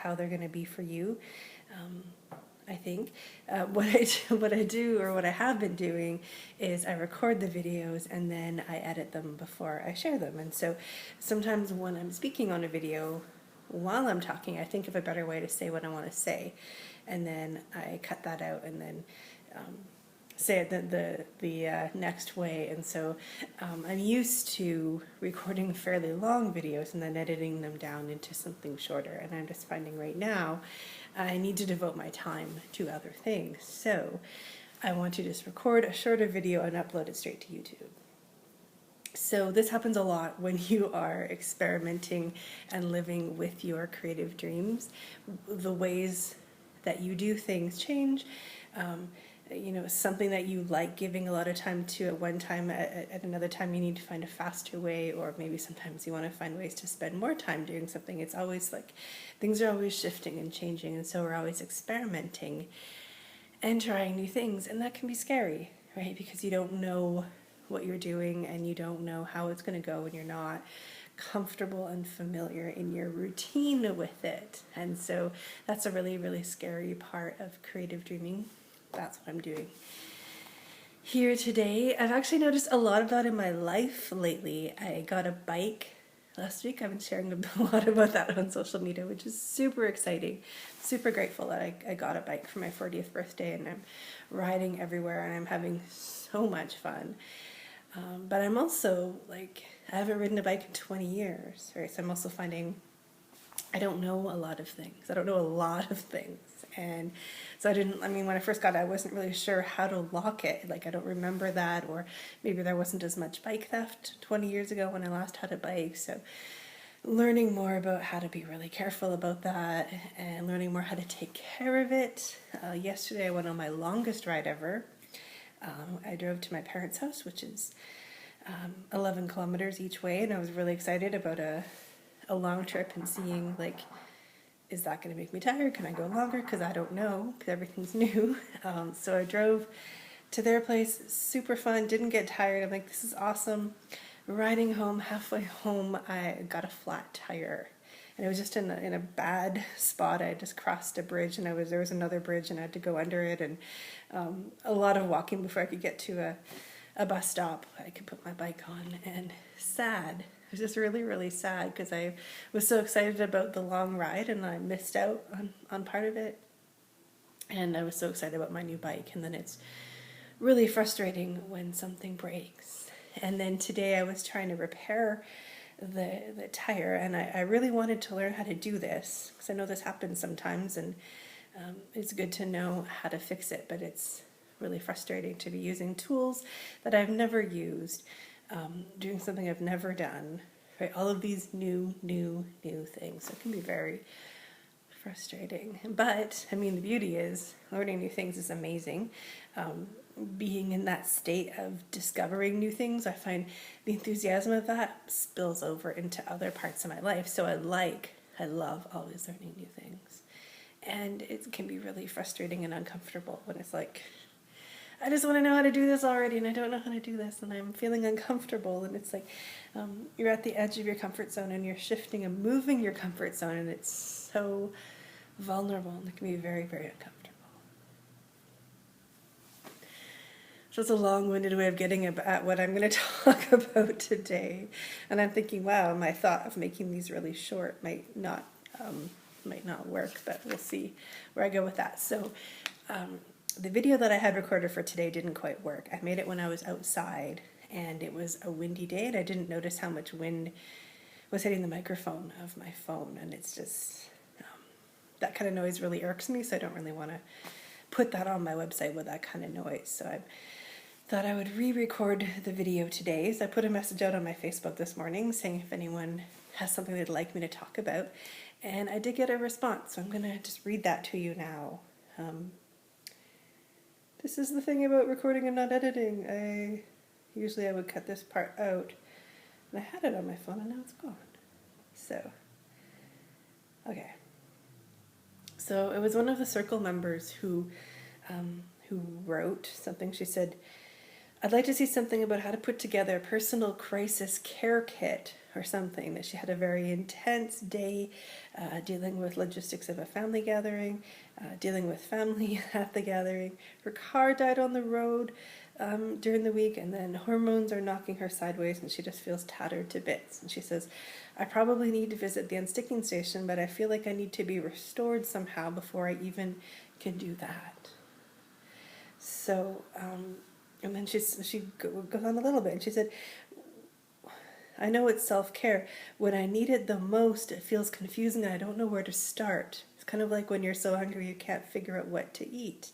how they're going to be for you. I think what I do, or what I have been doing, is I record the videos and then I edit them before I share them. And so sometimes when I'm speaking on a video, while I'm talking, I think of a better way to say what I want to say, and then I cut that out and then say it the next way. And so I'm used to recording fairly long videos and then editing them down into something shorter. And I'm just finding right now I need to devote my time to other things. So I want to just record a shorter video and upload it straight to YouTube. So this happens a lot when you are experimenting and living with your creative dreams. The ways that you do things change. You know, something that you like giving a lot of time to at one time, at another time you need to find a faster way, or maybe sometimes you want to find ways to spend more time doing something. It's always like, things are always shifting and changing, and so we're always experimenting and trying new things, and that can be scary, right? Because you don't know what you're doing and you don't know how it's going to go, and you're not comfortable and familiar in your routine with it. And so that's a really, really scary part of creative dreaming. That's what I'm doing here today. I've actually noticed a lot of that in my life lately. I got a bike last week. I've been sharing a lot about that on social media, which is super exciting. Super grateful that I got a bike for my 40th birthday, and I'm riding everywhere and I'm having so much fun. But I'm also like, I haven't ridden a bike in 20 years, right? So I'm also finding I don't know a lot of things. I don't know a lot of things. And so when I first got it, I wasn't really sure how to lock it. Like, I don't remember that, or maybe there wasn't as much bike theft 20 years ago when I last had a bike. So learning more about how to be really careful about that, and learning more how to take care of it. Yesterday I went on my longest ride ever. I drove to my parents' house, which is 11 kilometers each way, and I was really excited about a long trip and seeing, like, is that going to make me tired? Can I go longer? Because I don't know, because everything's new. So I drove to their place, super fun, didn't get tired. I'm like, this is awesome. Riding home, halfway home, I got a flat tire. And it was just in a bad spot. I just crossed a bridge, and there was another bridge, and I had to go under it, and a lot of walking before I could get to a bus stop. I could put my bike on, and sad. It was just really, really sad, because I was so excited about the long ride, and I missed out on part of it. And I was so excited about my new bike, and then it's really frustrating when something breaks. And then today I was trying to repair the tire, and I really wanted to learn how to do this, because I know this happens sometimes, and it's good to know how to fix it, but it's really frustrating to be using tools that I've never used, doing something I've never done, right? All of these new things. So it can be very frustrating. But, I mean, the beauty is learning new things is amazing. Being in that state of discovering new things, I find the enthusiasm of that spills over into other parts of my life. So I love always learning new things. And it can be really frustrating and uncomfortable when it's like, I just want to know how to do this already, and I don't know how to do this, and I'm feeling uncomfortable. And it's like you're at the edge of your comfort zone, and you're shifting and moving your comfort zone, and it's so vulnerable, and it can be very, very uncomfortable. So it's a long-winded way of getting at what I'm going to talk about today. And I'm thinking, wow, my thought of making these really short might not work, but we'll see where I go with that. So the video that I had recorded for today didn't quite work. I made it when I was outside, and it was a windy day, and I didn't notice how much wind was hitting the microphone of my phone, and it's just, that kind of noise really irks me, so I don't really want to put that on my website with that kind of noise. So I thought I would re-record the video today. So I put a message out on my Facebook this morning saying if anyone has something they'd like me to talk about, and I did get a response, so I'm going to just read that to you now. This is the thing about recording and not editing. Usually I would cut this part out, and I had it on my phone, and now it's gone. So, okay. So it was one of the circle members who wrote something. She said, I'd like to see something about how to put together a personal crisis care kit or something, that she had a very intense day dealing with logistics of a family gathering, dealing with family at the gathering. Her car died on the road during the week, and then hormones are knocking her sideways and she just feels tattered to bits. And she says, I probably need to visit the unsticking station, but I feel like I need to be restored somehow before I even can do that. So, and then she goes on a little bit, and she said, I know it's self-care. When I need it the most, it feels confusing and I don't know where to start. It's kind of like when you're so hungry you can't figure out what to eat.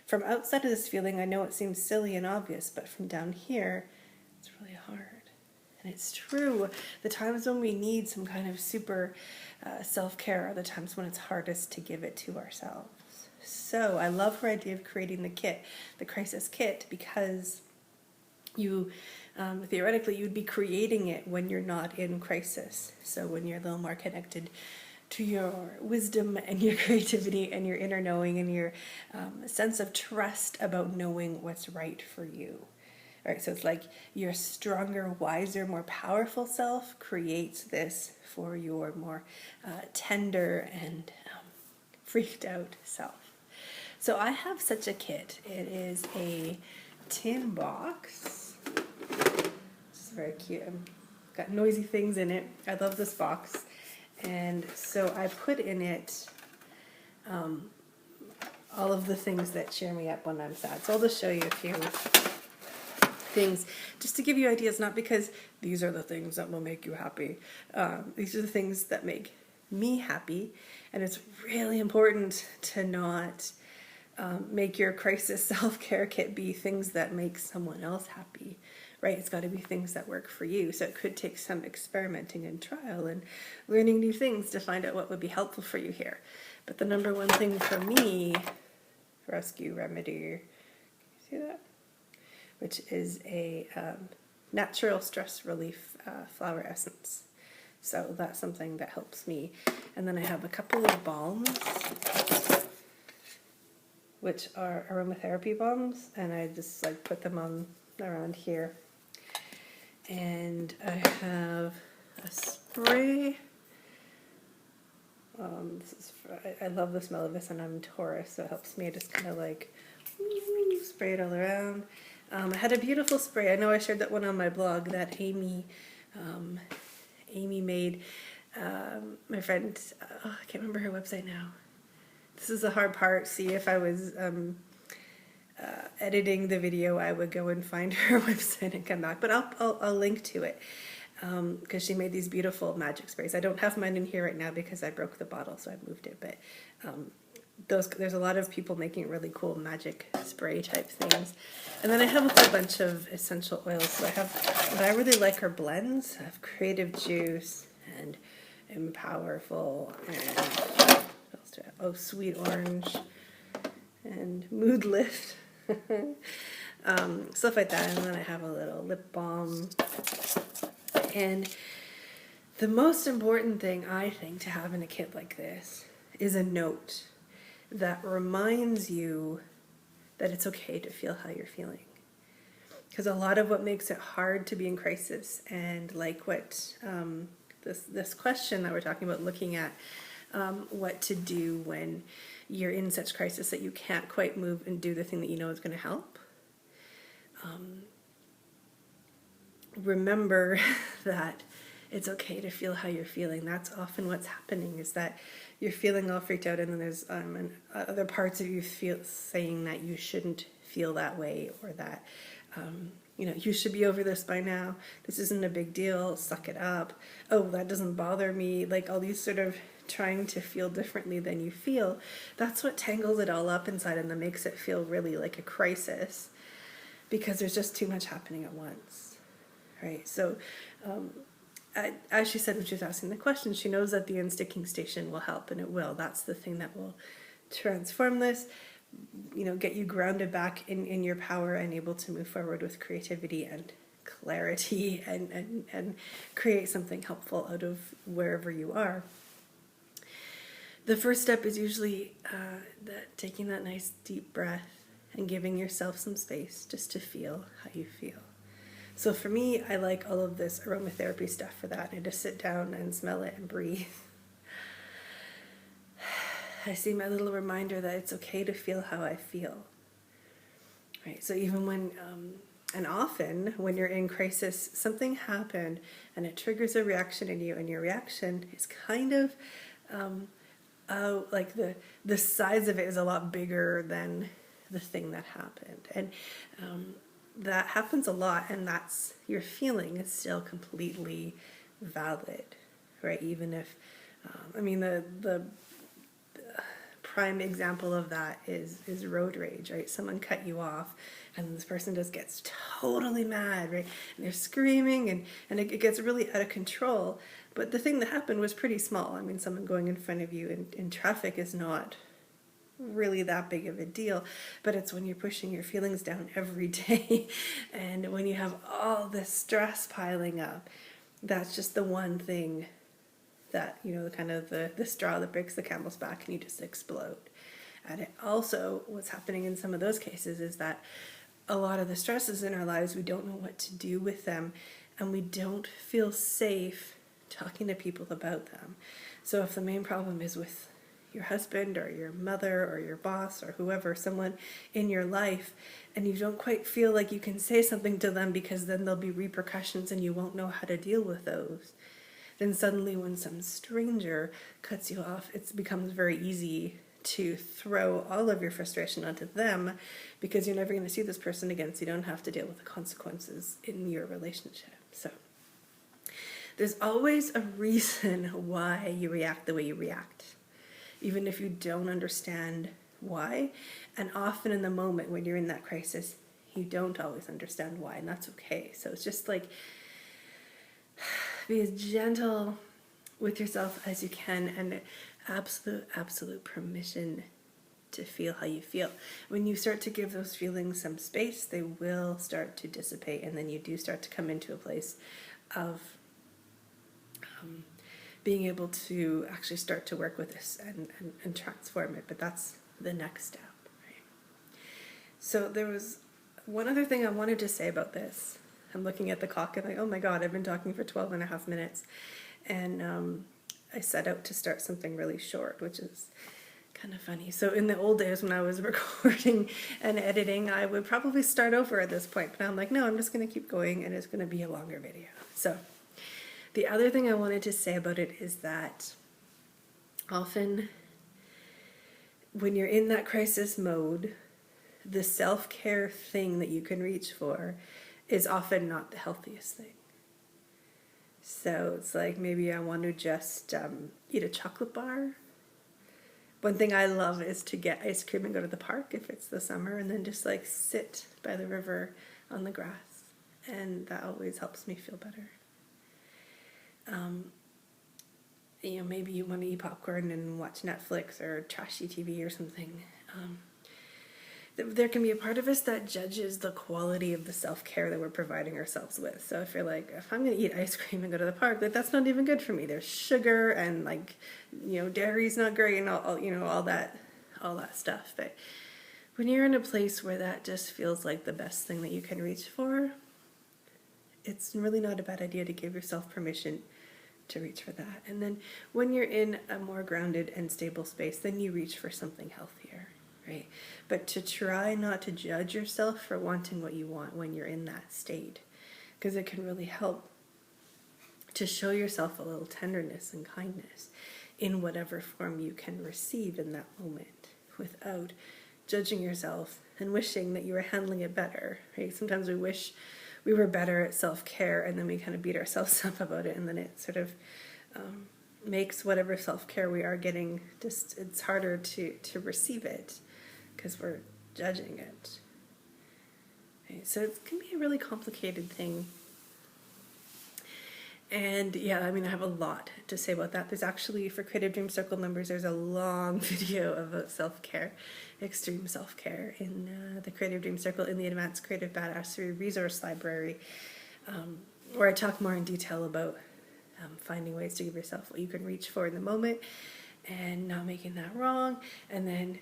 From outside of this feeling, I know it seems silly and obvious, but from down here, it's really hard. And it's true. The times when we need some kind of super self-care are the times when it's hardest to give it to ourselves. So I love her idea of creating the kit, the crisis kit, because you theoretically you'd be creating it when you're not in crisis. So when you're a little more connected to your wisdom and your creativity and your inner knowing and your sense of trust about knowing what's right for you. All right, so it's like your stronger, wiser, more powerful self creates this for your more tender and freaked out self. So I have such a kit. It is a tin box. It's very cute. Got noisy things in it. I love this box. And so I put in it all of the things that cheer me up when I'm sad. So I'll just show you a few things just to give you ideas, not because these are the things that will make you happy. These are the things that make me happy. And it's really important to not make your crisis self-care kit be things that make someone else happy, right? It's got to be things that work for you. So it could take some experimenting and trial and learning new things to find out what would be helpful for you here. But the number one thing for me, rescue remedy, see that? Which is a natural stress relief flower essence. So that's something that helps me. And then I have a couple of balms, which are aromatherapy balms, and I just like put them on around here. And I have a spray. I love the smell of this, and I'm Taurus, so it helps me just kind of like spray it all around. I had a beautiful spray. I know I shared that one on my blog that Amy made. My friend, I can't remember her website now. This is the hard part. See, if I was editing the video, I would go and find her website and come back. But I'll link to it because she made these beautiful magic sprays. I don't have mine in here right now because I broke the bottle, so I moved it. But there's a lot of people making really cool magic spray type things. And then I have a whole bunch of essential oils. So I have what I really like are blends. I have Creative Juice and Empowerful and Sweet Orange and Mood Lift. Stuff like that. And then I have a little lip balm. And the most important thing I think to have in a kit like this is a note that reminds you that it's okay to feel how you're feeling. Because a lot of what makes it hard to be in crisis, and like what this question that we're talking about, looking at what to do when you're in such crisis that you can't quite move and do the thing that you know is going to help. Remember that it's okay to feel how you're feeling. That's often what's happening, is that you're feeling all freaked out, and then there's other parts of you saying that you shouldn't feel that way, or that you should be over this by now. This isn't a big deal. Suck it up. Oh, that doesn't bother me. Like all these sort of trying to feel differently than you feel. That's what tangles it all up inside, and that makes it feel really like a crisis, because there's just too much happening at once, right? So as she said when she was asking the question, she knows that the unsticking station will help, and it will. That's the thing that will transform this, get you grounded back in your power and able to move forward with creativity and clarity and create something helpful out of wherever you are. The first step is usually taking that nice deep breath and giving yourself some space just to feel how you feel. So for me, I like all of this aromatherapy stuff for that. I just sit down and smell it and breathe. I see my little reminder that it's okay to feel how I feel. Right? So even when, and often when you're in crisis, something happened and it triggers a reaction in you, and your reaction is kind of like the size of it is a lot bigger than the thing that happened. And that happens a lot, and that's your feeling is still completely valid, right? Even if, I mean, the prime example of that is road rage, right? Someone cut you off and this person just gets totally mad, right? And they're screaming and it gets really out of control. But the thing that happened was pretty small. I mean, someone going in front of you in traffic is not really that big of a deal, but it's when you're pushing your feelings down every day and when you have all this stress piling up, that's just the one thing that, you know, kind of the straw that breaks the camel's back, and you just explode. And it also, what's happening in some of those cases is that a lot of the stresses in our lives, we don't know what to do with them, and we don't feel safe talking to people about them. So if the main problem is with your husband or your mother or your boss or whoever, someone in your life, and you don't quite feel like you can say something to them because then there'll be repercussions and you won't know how to deal with those, then suddenly when some stranger cuts you off, it becomes very easy to throw all of your frustration onto them because you're never going to see this person again, so you don't have to deal with the consequences in your relationship. So there's always a reason why you react the way you react, even if you don't understand why. And often in the moment when you're in that crisis, you don't always understand why, and that's okay. So it's just like, be as gentle with yourself as you can, and absolute permission to feel how you feel. When you start to give those feelings some space, they will start to dissipate, and then you do start to come into a place of being able to actually start to work with this and transform it. But that's the next step, right? So there was one other thing I wanted to say about this. I'm looking at the clock and like, oh my God, I've been talking for 12 and a half minutes. And I set out to start something really short, which is kind of funny. So in the old days when I was recording and editing, I would probably start over at this point. But I'm like, no, I'm just going to keep going, and it's going to be a longer video. So the other thing I wanted to say about it is that often when you're in that crisis mode, the self-care thing that you can reach for is often not the healthiest thing. So it's like, maybe I want to just eat a chocolate bar. One thing I love is to get ice cream and go to the park if it's the summer, and then just like sit by the river on the grass. And that always helps me feel better. You know, maybe you want to eat popcorn and watch Netflix or trashy TV or something. There can be a part of us that judges the quality of the self-care that we're providing ourselves with. So if you're like, if I'm going to eat ice cream and go to the park, like, that's not even good for me. There's sugar and, like, you know, dairy's not great and all you know, all that stuff. But when you're in a place where that just feels like the best thing that you can reach for, it's really not a bad idea to give yourself permission to reach for that. And then when you're in a more grounded and stable space, then you reach for something healthier. Right? But to try not to judge yourself for wanting what you want when you're in that state, because it can really help to show yourself a little tenderness and kindness in whatever form you can receive in that moment without judging yourself and wishing that you were handling it better. Right? Sometimes we wish we were better at self-care, and then we kind of beat ourselves up about it, and then it sort of makes whatever self-care we are getting, just it's harder to receive it because we're judging it. Okay, so it can be a really complicated thing. And yeah, I mean, I have a lot to say about that. There's actually, for Creative Dream Circle members, there's a long video about self-care, extreme self-care in the Creative Dream Circle in the Advanced Creative Badassery Resource Library, where I talk more in detail about finding ways to give yourself what you can reach for in the moment and not making that wrong, and then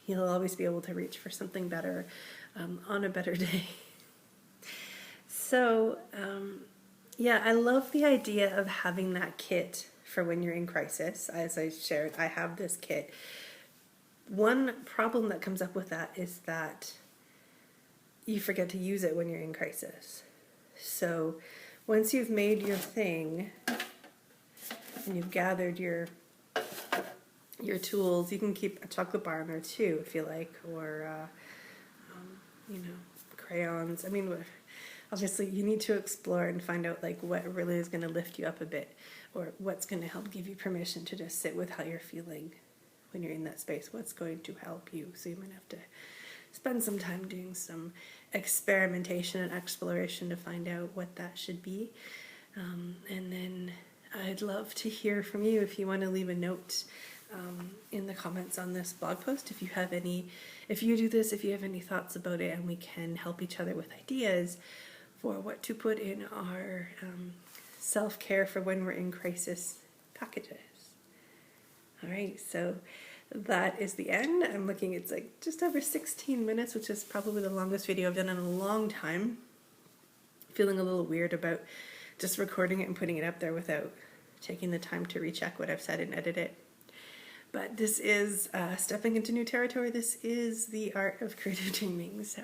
you'll always be able to reach for something better on a better day. So, yeah, I love the idea of having that kit for when you're in crisis. As I shared, I have this kit. One problem that comes up with that is that you forget to use it when you're in crisis. So once you've made your thing and you've gathered your tools, you can keep a chocolate bar in there too if you like, or you know, crayons. I mean, obviously you need to explore and find out like what really is going to lift you up a bit, or what's going to help give you permission to just sit with how you're feeling when you're in that space. What's going to help you? So you might have to spend some time doing some experimentation and exploration to find out what that should be. And then I'd love to hear from you if you want to leave a note in the comments on this blog post. If you have any, if you do this, if you have any thoughts about it, and we can help each other with ideas for what to put in our self-care for when we're in crisis packages. All right, so that is the end. I'm looking, it's like just over 16 minutes, which is probably the longest video I've done in a long time. Feeling a little weird about just recording it and putting it up there without taking the time to recheck what I've said and edit it. But this is stepping into new territory. This is the art of creative dreaming. So